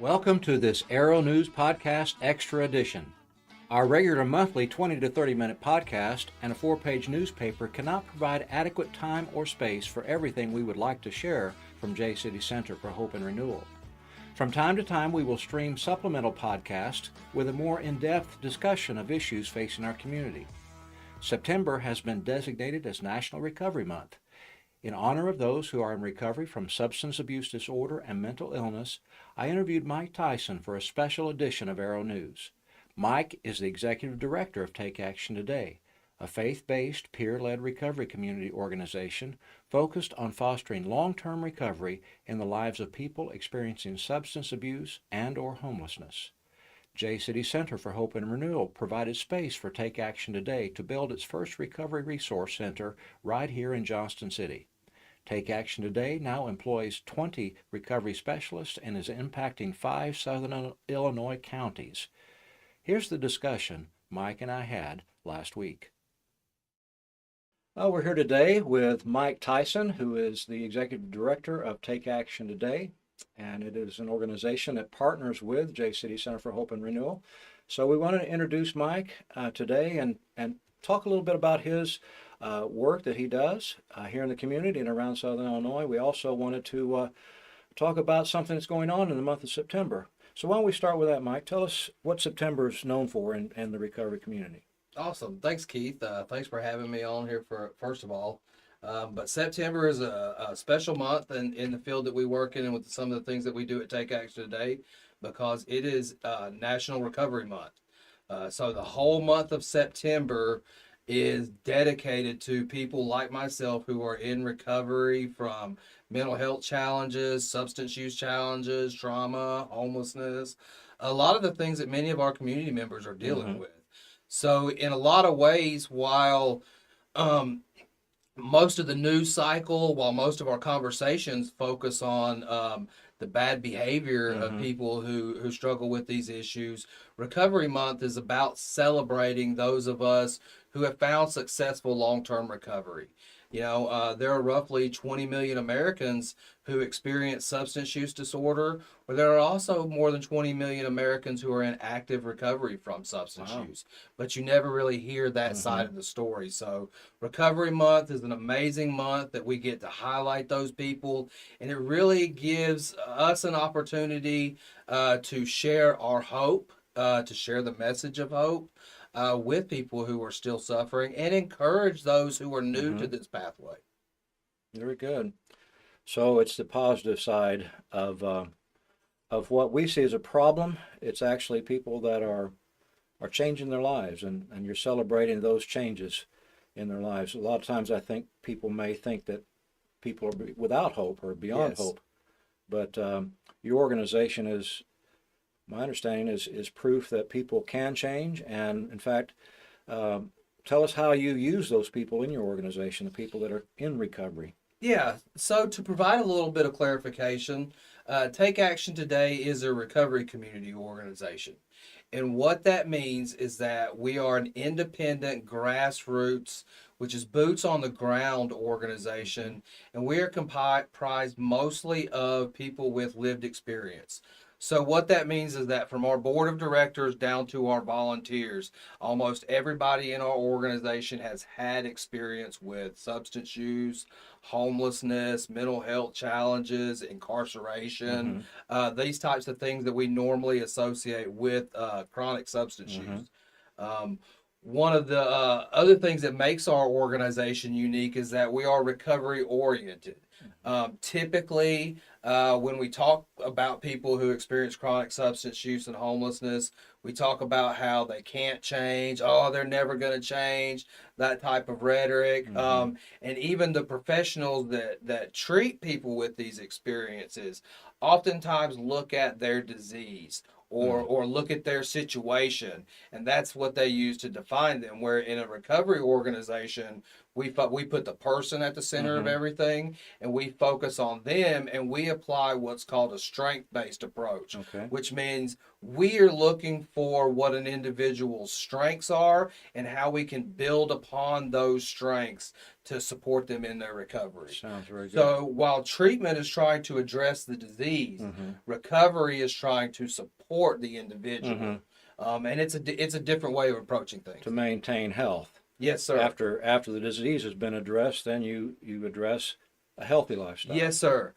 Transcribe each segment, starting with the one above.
Welcome to this Arrow News Podcast Extra Edition. Our regular monthly 20 to 30 minute podcast and a 4-page newspaper cannot provide adequate time or space for everything we would like to share from JCity Center for Hope and Renewal. From time to time, we will stream supplemental podcasts with a more in-depth discussion of issues facing our community. September has been designated as National Recovery Month. In honor of those who are in recovery from substance abuse disorder and mental illness, I interviewed Mike Tyson for a special edition of Arrow News. Mike is the executive director of Take Action Today, a faith-based, peer-led recovery community organization focused on fostering long-term recovery in the lives of people experiencing substance abuse and/or homelessness. JCity Center for Hope and Renewal provided space for Take Action Today to build its first recovery resource center right here in Johnston City. Take Action Today now employs 20 recovery specialists and is impacting 5 southern Illinois counties. Here's the discussion Mike and I had last week. We're here today with Mike Tyson, who is the executive director of Take Action Today, and it is an organization that partners with JCity Center for Hope and Renewal. So we wanted to introduce Mike today and talk a little bit about his work that he does here in the community and around Southern Illinois. We also wanted to talk about something that's going on in the month of September. So why don't we start with that, Mike? Tell us what September is known for in the recovery community. Awesome. Thanks, Keith. Thanks for having me on here first of all. But September is a special month in the field that we work in and with some of the things that we do at Take Action Today because it is National Recovery Month. So the whole month of September is dedicated to people like myself who are in recovery from mental health challenges, substance use challenges, trauma, homelessness, a lot of the things that many of our community members are dealing with. So in a lot of ways, while most of the news cycle, while most of our conversations focus on the bad behavior of people who struggle with these issues, Recovery Month is about celebrating those of us who have found successful long-term recovery. You know, there are roughly 20 million Americans who experience substance use disorder, but there are also more than 20 million Americans who are in active recovery from substance use. But you never really hear that side of the story. So Recovery Month is an amazing month that we get to highlight those people, and it really gives us an opportunity to share our hope, to share the message of hope. With people who are still suffering and encourage those who are new to this pathway. Very good. So it's the positive side of what we see as a problem. It's actually people that are changing their lives, and you're celebrating those changes in their lives. A lot of times I think people may think that people are without hope or beyond hope, but your organization is, my understanding is proof that people can change, and in fact, tell us how you use those people in your organization, the people that are in recovery. Yeah, so to provide a little bit of clarification, Take Action Today is a recovery community organization. And what that means is that we are an independent grassroots, which is boots on the ground organization, and we are comprised mostly of people with lived experience. So what that means is that from our board of directors down to our volunteers, almost everybody in our organization has had experience with substance use, homelessness, mental health challenges, incarceration, these types of things that we normally associate with chronic substance use. One of the other things that makes our organization unique is that we are recovery oriented. Typically, when we talk about people who experience chronic substance use and homelessness, we talk about how they can't change, oh, they're never going to change, that type of rhetoric. And even the professionals that treat people with these experiences oftentimes look at their disease or look at their situation, and that's what they use to define them. Where in a recovery organization, We put the person at the center of Mm-hmm. everything, and we focus on them, and we apply what's called a strength-based approach, Okay. which means we are looking for what an individual's strengths are and how we can build upon those strengths to support them in their recovery. Sounds very good. So while treatment is trying to address the disease, Mm-hmm. recovery is trying to support the individual. Mm-hmm. And it's a different way of approaching things. To maintain health. Yes, sir. After the disease has been addressed, then you address a healthy lifestyle. Yes, sir.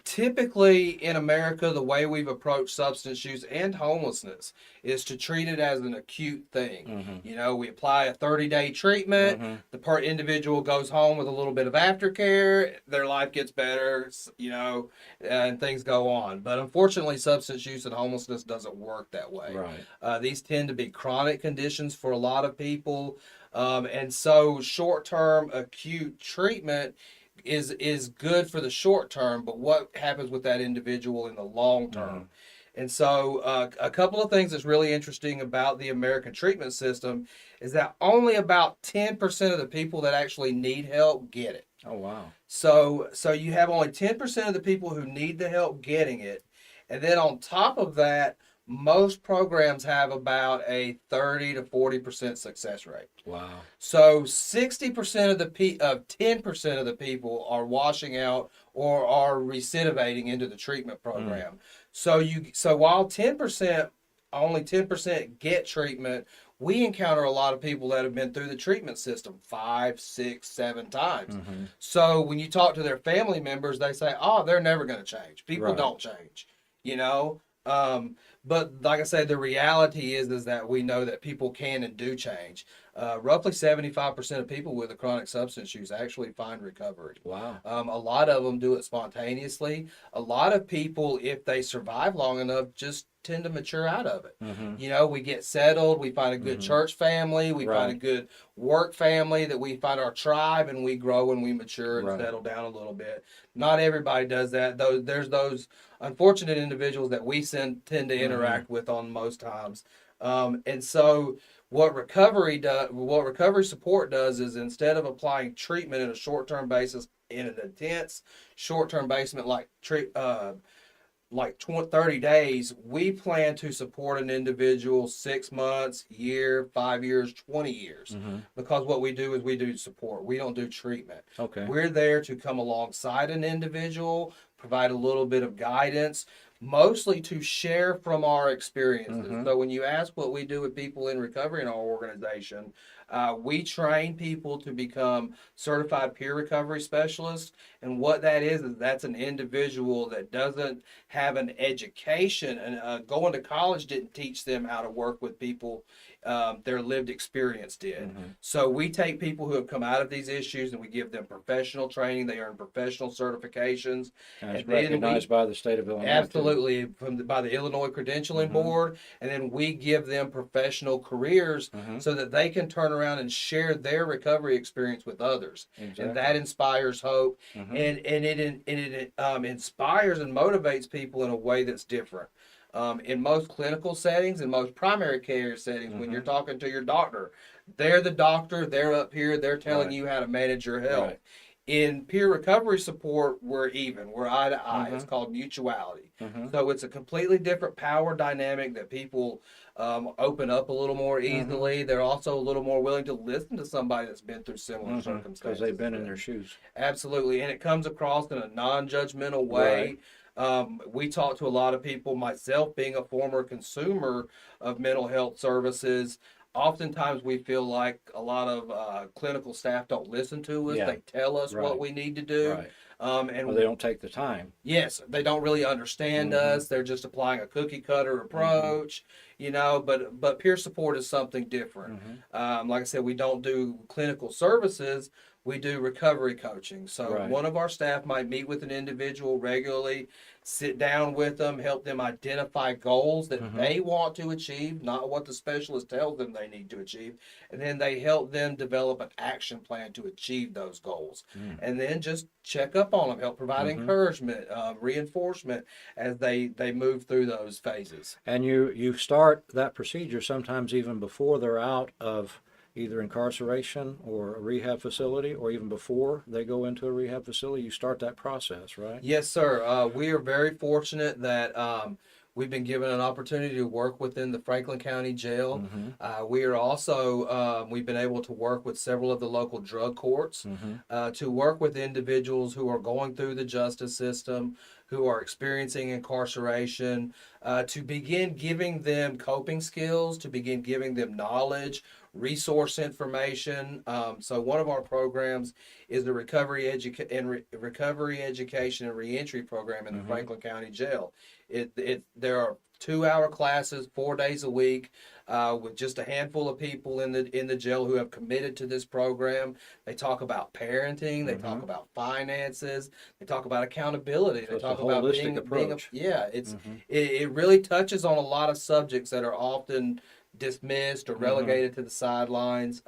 Typically in America, the way we've approached substance use and homelessness is to treat it as an acute thing. Mm-hmm. You know, we apply a 30-day treatment. Mm-hmm. The individual goes home with a little bit of aftercare. Their life gets better, you know, and things go on. But unfortunately, substance use and homelessness doesn't work that way. Right. These tend to be chronic conditions for a lot of people. And so short-term acute treatment is good for the short term, but what happens with that individual in the long term? Mm-hmm. And so a couple of things that's really interesting about the American treatment system is that only about 10% of the people that actually need help get it. Oh, wow. So you have only 10% of the people who need the help getting it. And then on top of that, most programs have about a 30 to 40% success rate. Wow. So 60% of 10% of the people are washing out or are recidivating into the treatment program. So while only 10% get treatment, we encounter a lot of people that have been through the treatment system 5, 6, 7 times. Mm-hmm. So when you talk to their family members, they say, "Oh, they're never going to change. People Right. don't change." You know. But like I said, the reality is that we know that people can and do change. Roughly 75% of people with a chronic substance use actually find recovery. Wow. A lot of them do it spontaneously. A lot of people, if they survive long enough, just tend to mature out of it. Mm-hmm. You know, we get settled, we find a good Mm-hmm. church family, we find a good work family, that we find our tribe, and we grow and we mature and Right. settle down a little bit. Not everybody does that. There's those unfortunate individuals that we tend to interact with on most times. And so what recovery support does is, instead of applying treatment in a short-term basis in an intense short-term basis like 30 days, we plan to support an individual 6 months, year, 5 years, 20 years. Mm-hmm. Because what we do is we do support. We don't do treatment. Okay. We're there to come alongside an individual, provide a little bit of guidance, mostly to share from our experiences. Mm-hmm. So when you ask what we do with people in recovery in our organization, we train people to become certified peer recovery specialists. And what that is that's an individual that doesn't have an education, and going to college didn't teach them how to work with people. Their lived experience did. Mm-hmm. So we take people who have come out of these issues and we give them professional training. They earn professional certifications. And it's And then recognized by the state of Illinois. Absolutely, by the Illinois Credentialing Mm-hmm. Board. And then we give them professional careers Mm-hmm. so that they can turn around and share their recovery experience with others. Exactly. And that inspires hope. Mm-hmm. And it inspires and motivates people in a way that's different. In most clinical settings, in most primary care settings, when you're talking to your doctor, they're the doctor, they're up here, they're telling Right. you how to manage your health. Right. In peer recovery support, we're even. We're eye to eye. It's Mhm. called mutuality. Mhm. So it's a completely different power dynamic that people open up a little more easily. They're also a little more willing to listen to somebody that's been through similar Because circumstances. they've been in their shoes. Absolutely. And it comes across in a non-judgmental way. We talk to a lot of people, myself being a former consumer of mental health services. Oftentimes we feel like a lot of clinical staff don't listen to us. Yeah. They tell us Right. what we need to do. Right. And Or they don't take the time. yes, they don't really understand us. They're just applying a cookie cutter approach, you know. But peer support is something different. Like I said, we don't do clinical services. We do recovery coaching. So Right. one of our staff might meet with an individual regularly, sit down with them, help them identify goals that they want to achieve, not what the specialist tells them they need to achieve. And then they help them develop an action plan to achieve those goals. And then just check up on them, help provide encouragement, reinforcement as they move through those phases. And you start that procedure sometimes even before they're out of either incarceration or a rehab facility, or even before they go into a rehab facility? You start that process, right? Yes, sir. We are very fortunate that we've been given an opportunity to work within the Franklin County Jail. Mm-hmm. We are also we've been able to work with several of the local drug courts Mm-hmm. to work with individuals who are going through the justice system, who are experiencing incarceration, to begin giving them coping skills, to begin giving them knowledge, resource information. So one of our programs is the recovery education and reentry program in the Mm-hmm. Franklin County Jail. There are 2 hour classes 4 days a week with just a handful of people in the jail who have committed to this program. They talk about parenting, they talk Mm-hmm. about finances, they talk about accountability, So they it's a talk about holistic being a approach. yeah. Mm-hmm. It really touches on a lot of subjects that are often dismissed or Mm-hmm. relegated to the sidelines.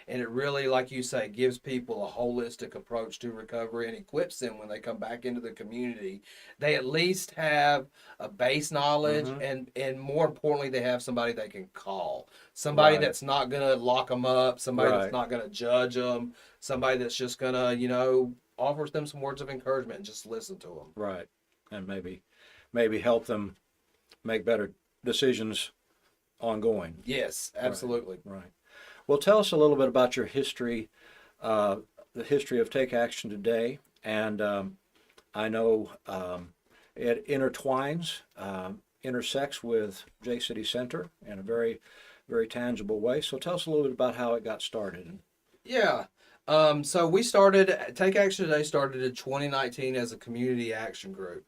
And it really, like you say, gives people a holistic approach to recovery and equips them when they come back into the community. They at least have a base knowledge, Mm-hmm. and more importantly, they have somebody they can call. Somebody Right. that's not going to lock them up, somebody that's Right. not going to judge them, somebody that's just going to, offers them some words of encouragement and just listen to them. Right. And maybe help them make better decisions ongoing. Yes, Right. absolutely. Right. Well, tell us a little bit about your history, uh, the history of Take Action Today, and I know it intertwines, intersects with JCity Center in a very, very tangible way. So tell us a little bit about how it got started. Yeah. So Take Action Today started in 2019 as a community action group.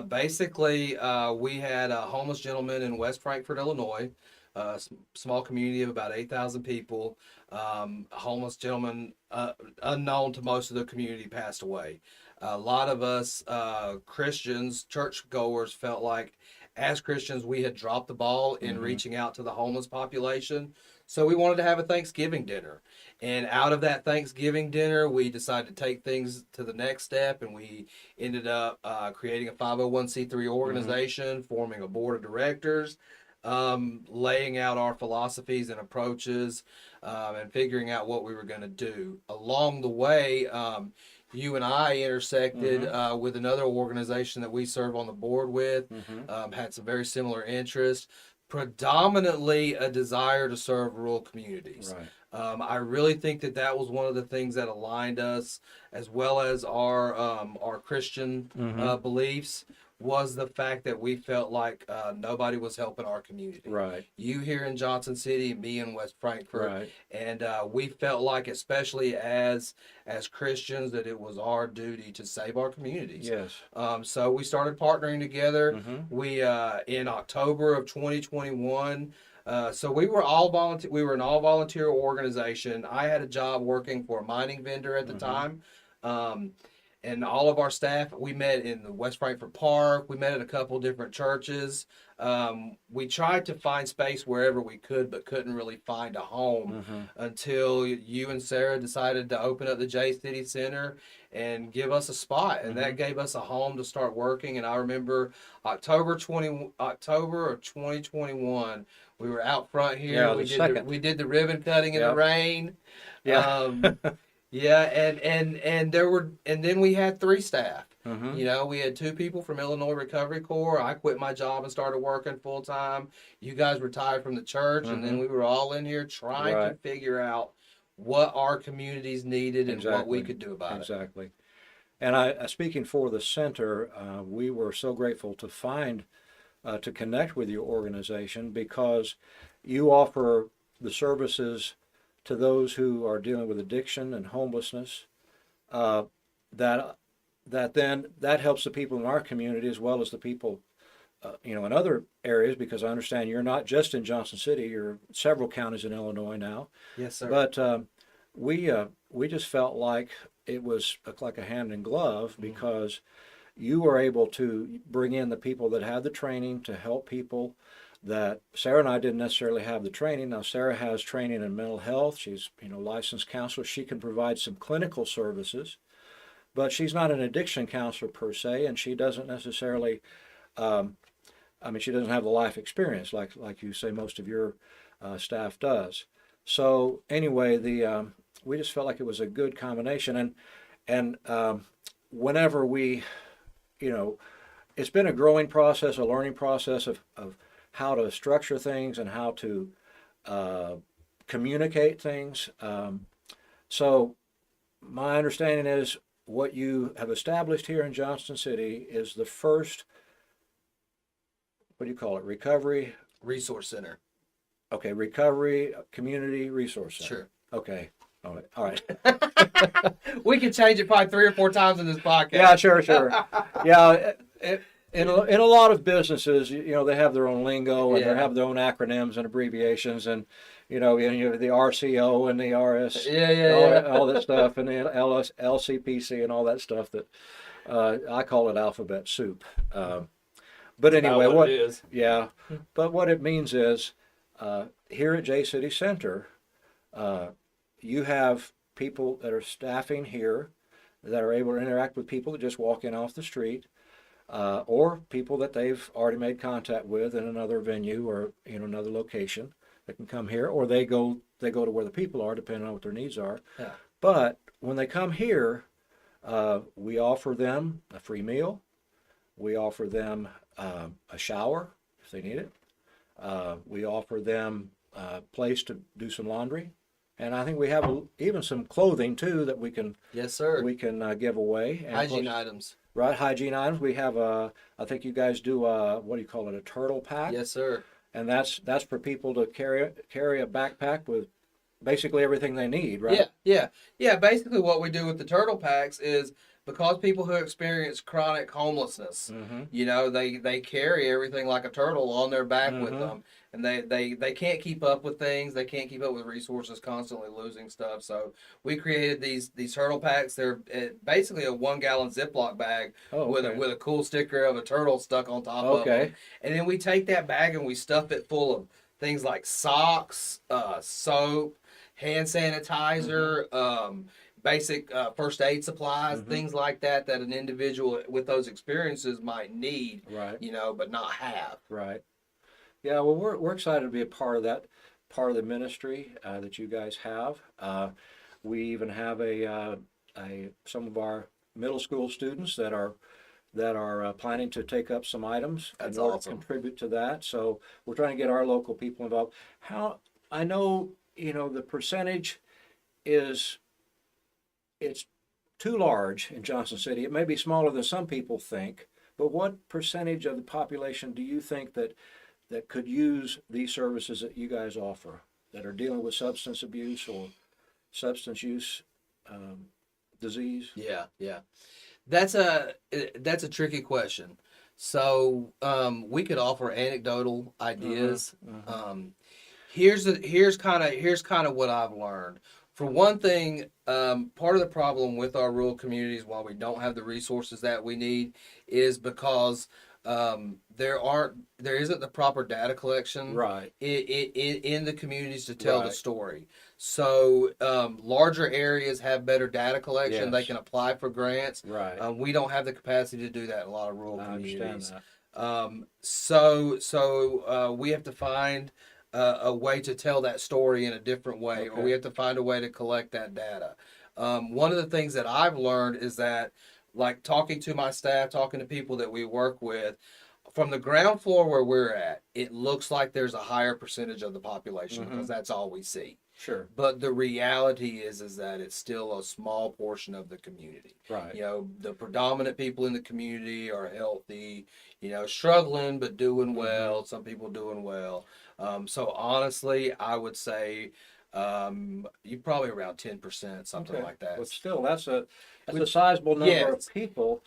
Basically, we had a homeless gentleman in West Frankfort, Illinois, a small community of about 8,000 people. A homeless gentleman, unknown to most of the community, passed away. A lot of us Christians, churchgoers, felt like as Christians we had dropped the ball in Mm-hmm. reaching out to the homeless population. So we wanted to have a Thanksgiving dinner. And out of that Thanksgiving dinner, we decided to take things to the next step, and we ended up creating a 501c3 Mm-hmm. organization, forming a board of directors, laying out our philosophies and approaches, and figuring out what we were going to do. Along the way, you and I intersected Mm-hmm. with another organization that we serve on the board with, Mm-hmm. had some very similar interests, predominantly a desire to serve rural communities. Right. I really think that was one of the things that aligned us, as well as our Christian Mm-hmm. beliefs, was the fact that we felt like nobody was helping our community. Right. You here in Johnson City, me in West Frankfort, Right. and we felt like, especially as Christians, that it was our duty to save our communities. Yes. So we started partnering together. Mm-hmm. We in October of 2021. So we were all volunteer. We were an all volunteer organization. I had a job working for a mining vendor at the Mm-hmm. time, and all of our staff. We met in the West Frankfort Park. We met at a couple different churches. We tried to find space wherever we could, but couldn't really find a home Mm-hmm. until you and Sarah decided to open up the JCity Center and give us a spot, and that gave us a home to start working. And I remember October of 2021. We were out front here. Yeah, the second. We did the ribbon cutting in the Yep. rain. Yeah. Yeah, and then we had 3 staff. Mm-hmm. We had 2 people from Illinois Recovery Corps. I quit my job and started working full time. You guys retired from the church, and then Mm-hmm. we were all in here trying to Right. figure out what our communities needed and what we Exactly. could do about it. Exactly. And I speaking for the center, we were so grateful to connect with your organization because you offer the services to those who are dealing with addiction and homelessness. Uh, that that helps the people in our community as well as the people in other areas, because I understand you're not just in Johnson City, you're several counties in Illinois now. Yes, sir. But we just felt like it was like a hand in glove because you were able to bring in the people that had the training to help people that Sarah and I didn't necessarily have the training. Now Sarah has training in mental health. She's licensed counselor. She can provide some clinical services, but she's not an addiction counselor per se, and she doesn't necessarily. She doesn't have the life experience like you say most of your staff does. So anyway, we just felt like it was a good combination, and whenever we, you know, it's been a growing process, a learning process of how to structure things and how to uh, communicate things. So my understanding is what you have established here in Johnston City is the first, what do you call it, recovery? Resource Center. Okay, recovery community resource center. Sure. Okay, all right, all right. We can change it probably 3 or 4 times in this podcast. Yeah, sure, sure. Yeah, in a lot of businesses, they have their own lingo and they Yeah. have their own acronyms and abbreviations, and the RCO and the RS, Yeah. all that stuff, and the LCPC and all that stuff that I call it alphabet soup. But anyway, what it is. Yeah, but what it means is here at JCity Center, you have people that are staffing here that are able to interact with people that just walk in off the street, or people that they've already made contact with in another venue or another location that can come here, or they go to where the people are, depending on what their needs are. Yeah. But when they come here, we offer them a free meal. We offer them a shower if they need it. We offer them a place to do some laundry, and I think we have even some clothing too that we can Yes, sir. give away. And of Hygiene course, items. right, hygiene items. We have I think you guys do what do you call it, a turtle pack? Yes, sir. And that's for people to carry a backpack with basically everything they need, right? Yeah. Basically, what we do with the turtle packs is because people who experience chronic homelessness, Mm-hmm. they carry everything like a turtle on their back with Mhm. them, and they can't keep up with things. They can't keep up with resources, constantly losing stuff. So we created these turtle packs. They're basically a 1-gallon Ziploc bag Oh, with okay. a cool sticker of a turtle stuck on top of Okay. it. And then we take that bag and we stuff it full of things like socks, soap, hand sanitizer, basic first aid supplies, Mhm. things like that an individual with those experiences might need, Right. but not have. Right. Yeah. Well, we're excited to be a part of that part of the ministry that you guys have. We even have some of our middle school students that are planning to take up some items That's in order awesome. to contribute to that. So we're trying to get our local people involved. How I know the percentage is it's too large in Johnson City. It may be smaller than some people think, but what percentage of the population do you think that could use these services that you guys offer that are dealing with substance abuse or substance use disease? Yeah. That's a tricky question. So we could offer anecdotal ideas. Here's kind of what I've learned. For one thing, part of the problem with our rural communities, while we don't have the resources that we need, is because there isn't the proper data collection Right. in the communities to tell the Right. story. So larger areas have better data collection. They Yes. can apply for grants. Right. We don't have the capacity to do that in a lot of rural I understand communities. that. So we have to find a way to tell that story in a different way, or Okay. we have to find a way to collect that data. One of the things that I've learned is that, like talking to my staff, talking to people that we work with, from the ground floor where we're at, it looks like there's a higher percentage of the population because that's all we see. Sure. But the reality is that it's still a small portion of the community. Right. The predominant people in the community are healthy, struggling but doing well. Some people doing well. So honestly, I would say you probably around 10%, something Okay. like that. But still, that's a sizable number Yes. of people.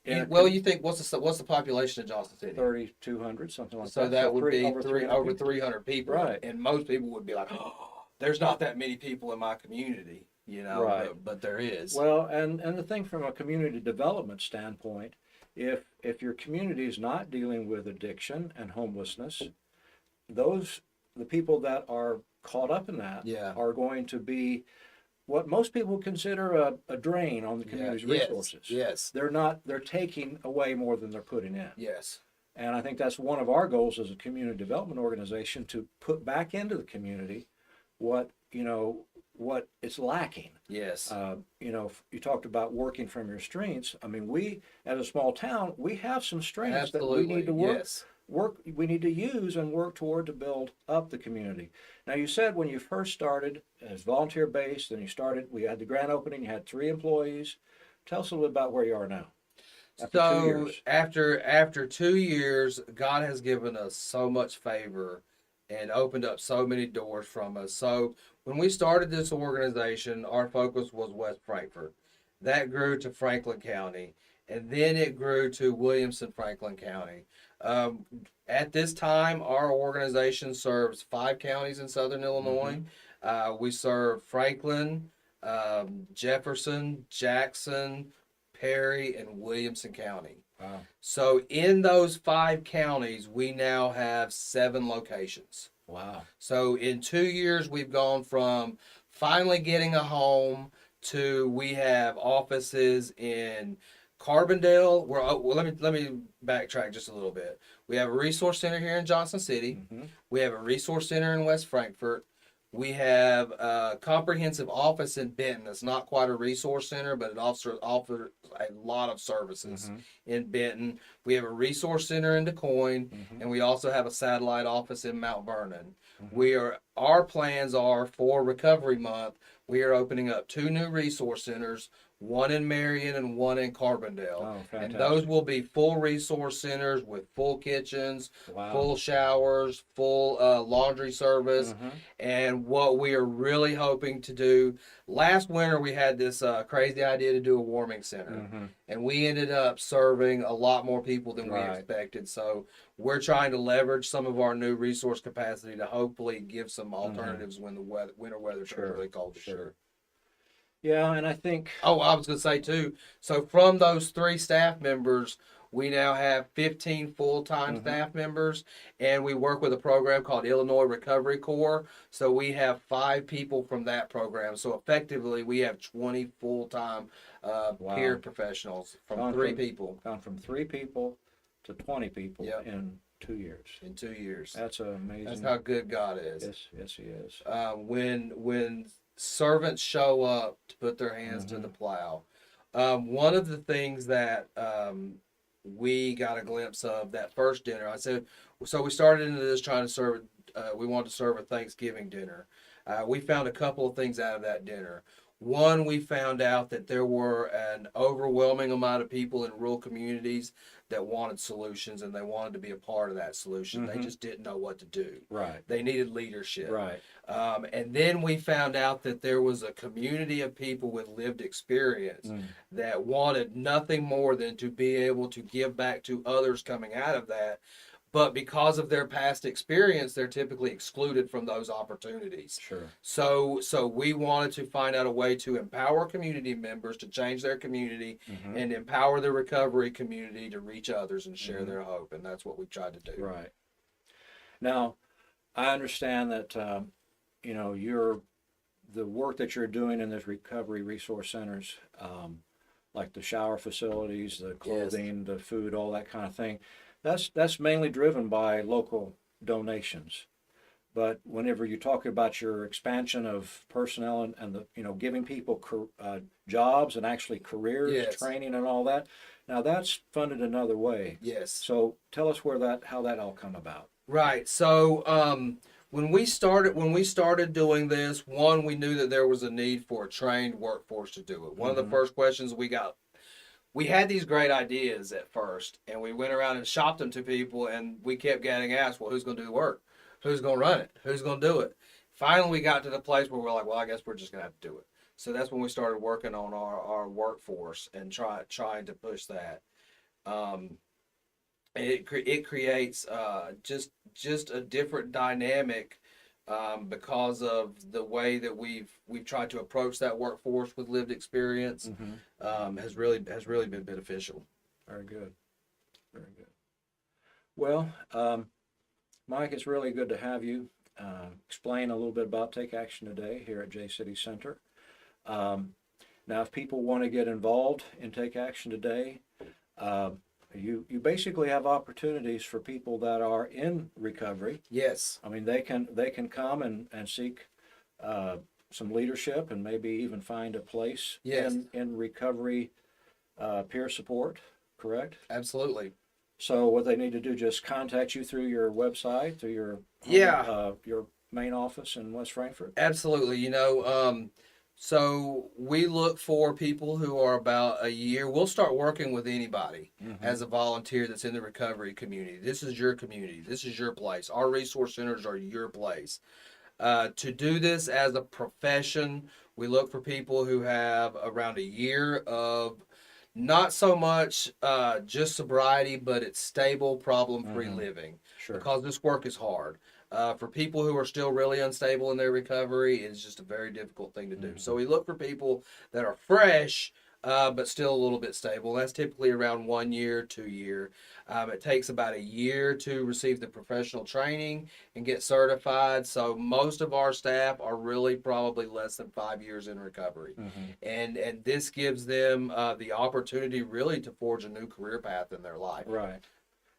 You think what's the population of Johnson City? 3,200, something like So that. that would be over 300 over people. 300 people, Right. and most people would be like, "Oh, there's not that many people in my community," Right. but there is. Well, and the thing from a community development standpoint, if your community is not dealing with addiction and homelessness, the people that are caught up in that Yeah. are going to be what most people consider a drain on the community's resources. Yes. They're taking away more than they're putting in. Yes. And I think that's one of our goals as a community development organization, to put back into the community what what it's lacking. Yes. You talked about working from your strengths. I mean, we, as a small town, we have some strengths that we Absolutely. need to Yes. we need to use and work toward to build up the community. Now, you said when you first started as volunteer based, and we had the grand opening, you had 3 employees. Tell us a little bit about where you are now after 2 years. After 2 years, God has given us so much favor and opened up so many doors from us. So when we started this organization, our focus was West Frankfort. That grew to Franklin County, and then it grew to Williamson, Franklin County. Um, at this time, our organization serves 5 counties in southern Illinois. We serve Franklin, Jefferson, Jackson, Perry, and Williamson County. Wow. So in those 5 counties, we now have 7 locations. Wow. So in 2 years, we've gone from finally getting a home to we have offices in Carbondale. Let me backtrack just a little bit. We have a resource center here in Johnson City. We have a resource center in West Frankfort. We have a comprehensive office in Benton. It's not quite a resource center, but it offers a lot of services in Benton. We have a resource center in DeCoin, and we also have a satellite office in Mount Vernon. Our plans are for Recovery Month. We are opening up 2 new resource centers, one in Marion and one in Carbondale. Oh, fantastic. And those will be full resource centers with full kitchens, Wow. full showers, full laundry service. And what we are really hoping to do, last winter we had this crazy idea to do a warming center. And we ended up serving a lot more people than we expected. So we're trying to leverage some of our new resource capacity to hopefully give some alternatives when the winter weather turns really cold this year. Yeah, and I think. Oh, I was going to say too. So from those 3 staff members, we now have 15 full-time staff members, and we work with a program called Illinois Recovery Corps. So we have 5 people from that program. So effectively, we have 20 full-time peer professionals from 3 people. Gone from 3 people to 20 people in 2 years. In 2 years. That's amazing. That's how good God is. Yes, He is. When servants show up to put their hands to the plow. One of the things that we got a glimpse of that first dinner, I said, so we started into this trying to serve, we wanted to serve a Thanksgiving dinner. We found a couple of things out of that dinner. One, we found out that there were an overwhelming amount of people in rural communities that wanted solutions, and they wanted to be a part of that solution. They just didn't know what to do. Right. They needed leadership. Right. And then we found out that there was a community of people with lived experience that wanted nothing more than to be able to give back to others coming out of that. But because of their past experience, they're typically excluded from those opportunities. Sure. So we wanted to find out a way to empower community members to change their community and empower the recovery community to reach others and share their hope. And that's what we tried to do. Right. Now, I understand that, the work that you're doing in those recovery resource centers, like the shower facilities, the clothing, the food, all that kind of thing, that's mainly driven by local donations. But whenever you talk about your expansion of personnel and the giving people jobs and actually careers, training and all that, now that's funded another way. Yes. So tell us how that all come about. Right. So when we started doing this, one, we knew that there was a need for a trained workforce to do it. One of the first questions we got. We had these great ideas at first, and we went around and shopped them to people, and we kept getting asked, well, who's going to do the work? Who's going to run it? Who's going to do it? Finally, we got to the place where we're like, well, I guess we're just going to have to do it. So that's when we started working on our workforce and trying to push that. It creates just a different dynamic because of the way that we've tried to approach that workforce with lived experience. Has really been beneficial. Very good. Very good. Well, Mike, it's really good to have you explain a little bit about Take Action Today here at JCity Center. Now, if people want to get involved in Take Action Today, you basically have opportunities for people that are in recovery. Yes. I mean, they can come and seek some leadership and maybe even find a place Yes. in recovery peer support, correct? Absolutely. So what they need to do, just contact you through your website, through your main office in West Frankfort? Absolutely. So we look for people who are about a year. We'll start working with anybody as a volunteer that's in the recovery community. This is your community. This is your place. Our resource centers are your place. To do this as a profession, we look for people who have around a year of not so much just sobriety, but it's stable, problem-free living. Sure. Because this work is hard. For people who are still really unstable in their recovery, it's just a very difficult thing to do. So we look for people that are fresh, but still a little bit stable. That's typically around 1 year, 2 year. It takes about a year to receive the professional training and get certified. So most of our staff are really probably less than 5 years in recovery. And this gives them the opportunity really to forge a new career path in their life. Right.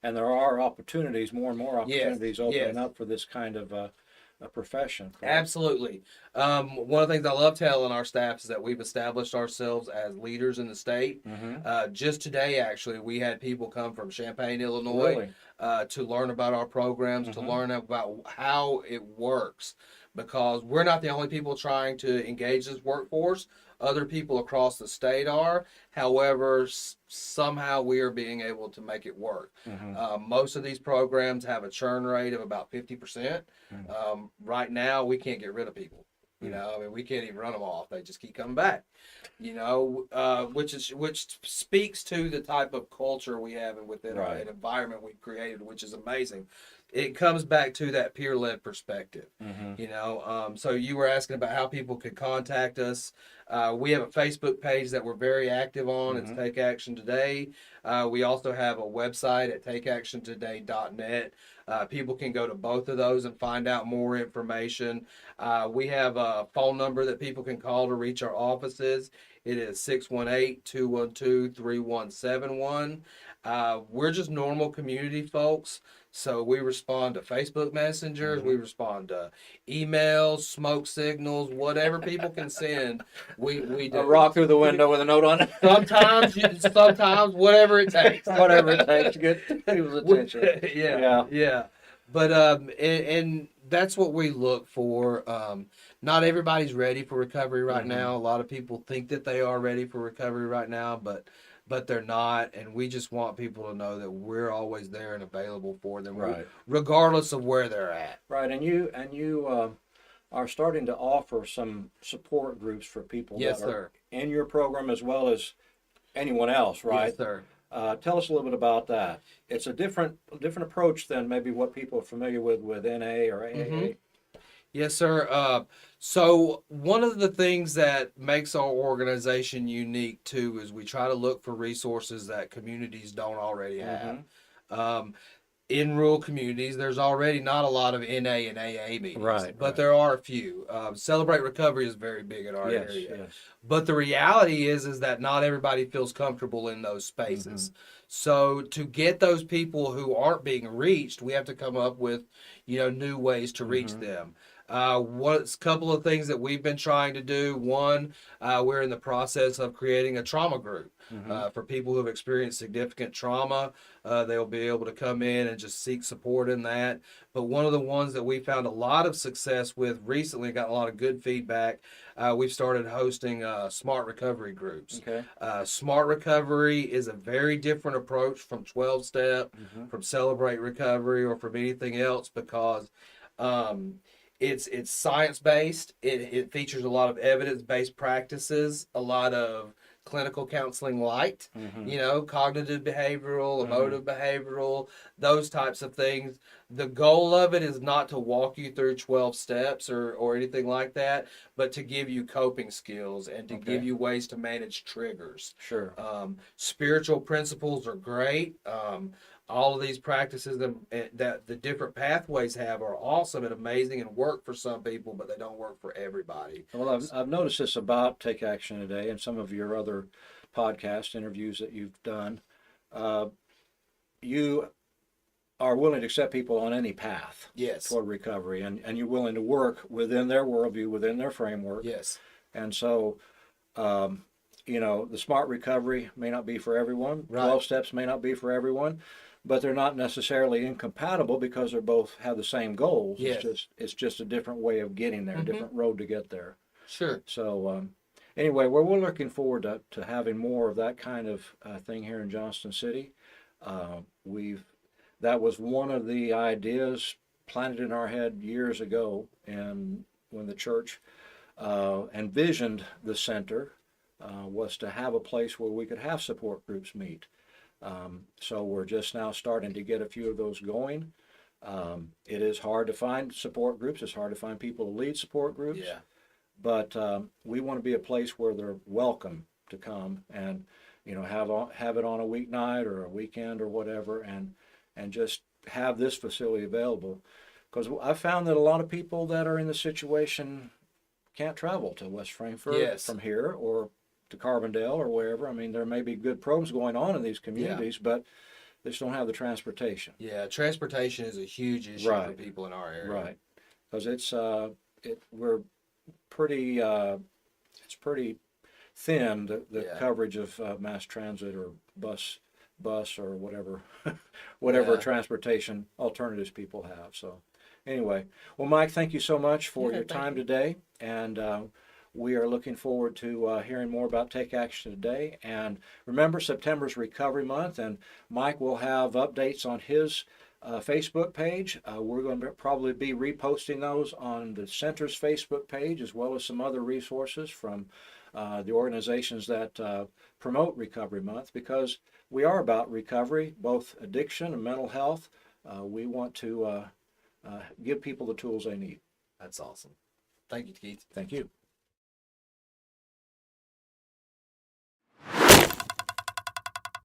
And there are opportunities, more and more opportunities opening yes. up for this kind of a profession. Correct? Absolutely. One of the things I love telling our staff is that we've established ourselves as leaders in the state. Just today, actually, we had people come from Champaign, Illinois, to learn about our programs, to learn about how it works. Because we're not the only people trying to engage this workforce. Other people across the state are. However, somehow we are being able to make it work. Most of these programs have a churn rate of about 50%. Right now, we can't get rid of people. We can't even run them off. They just keep coming back. Which speaks to the type of culture we have and within an environment we've created, which is amazing. It comes back to that peer-led perspective. So you were asking about how people could contact us. We have a Facebook page that we're very active on. It's Take Action Today. We also have a website at takeactiontoday.net. People can go to both of those and find out more information. We have a phone number that people can call to reach our offices. It is 618-212-3171. We're just normal community folks. So we respond to Facebook messengers, we respond to emails, smoke signals, whatever people can send. We do. A rock through the window with a note on it. Sometimes, whatever it takes. Whatever it takes to get people's attention. Yeah. But and that's what we look for. Not everybody's ready for recovery right now. A lot of people think that they are ready for recovery right now, but they're not, and we just want people to know that we're always there and available for them, regardless of where they're at. Right, and you are starting to offer some support groups for people that are in your program as well as anyone else, right? Yes, sir. Tell us a little bit about that. It's a different approach than maybe what people are familiar with NA or AAA. Yes, sir. So one of the things that makes our organization unique too is we try to look for resources that communities don't already have. In rural communities, there's already not a lot of NA and AA meetings, but there are a few. Celebrate Recovery is very big in our area. Yes. But the reality is that not everybody feels comfortable in those spaces. So to get those people who aren't being reached, we have to come up with, new ways to reach them. What's a couple of things that we've been trying to do. One, we're in the process of creating a trauma group for people who have experienced significant trauma. They'll be able to come in and just seek support in that. But one of the ones that we found a lot of success with recently, got a lot of good feedback, we've started hosting Smart Recovery groups. Smart Recovery is a very different approach from 12-step, from Celebrate Recovery, or from anything else, because it's science-based. It features a lot of evidence-based practices, a lot of clinical counseling light, cognitive behavioral, emotive behavioral, those types of things. The goal of it is not to walk you through 12 steps or anything like that, but to give you coping skills and to give you ways to manage triggers. Sure. Spiritual principles are great. All of these practices that the different pathways have are awesome and amazing and work for some people, but they don't work for everybody. Well, I've noticed this about Take Action Today and some of your other podcast interviews that you've done. You are willing to accept people on any path Yes. toward recovery, and you're willing to work within their worldview, within their framework. Yes. And so, the SMART recovery may not be for everyone. Right. 12 steps may not be for everyone, but they're not necessarily incompatible because they both have the same goals. Yes. It's just a different way of getting there, a different road to get there. Sure. So anyway, we're looking forward to having more of that kind of thing here in Johnston City. That was one of the ideas planted in our head years ago, and when the church envisioned the center, was to have a place where we could have support groups meet. So we're just now starting to get a few of those going. It is hard to find support groups. It's hard to find people to lead support groups. Yeah. But we want to be a place where they're welcome to come and have it on a weeknight or a weekend or whatever, and just have this facility available. Because I found that a lot of people that are in the situation can't travel to West Frankfort Yes. from here or to Carbondale or wherever. I mean, there may be good programs going on in these communities, but they just don't have the transportation. Yeah, transportation is a huge issue for Right. people in our area. Right, because we're pretty it's pretty thin, the Yeah. coverage of mass transit or bus or whatever Yeah. transportation alternatives people have. So anyway, well, Mike, thank you so much for Yeah, your thank time you. today, and we are looking forward to hearing more about Take Action Today. And remember, September's Recovery Month, and Mike will have updates on his Facebook page. We're going to probably be reposting those on the center's Facebook page, as well as some other resources from the organizations that promote Recovery Month, because we are about recovery, both addiction and mental health. We want to give people the tools they need. That's awesome. Thank you, Keith. Thank you.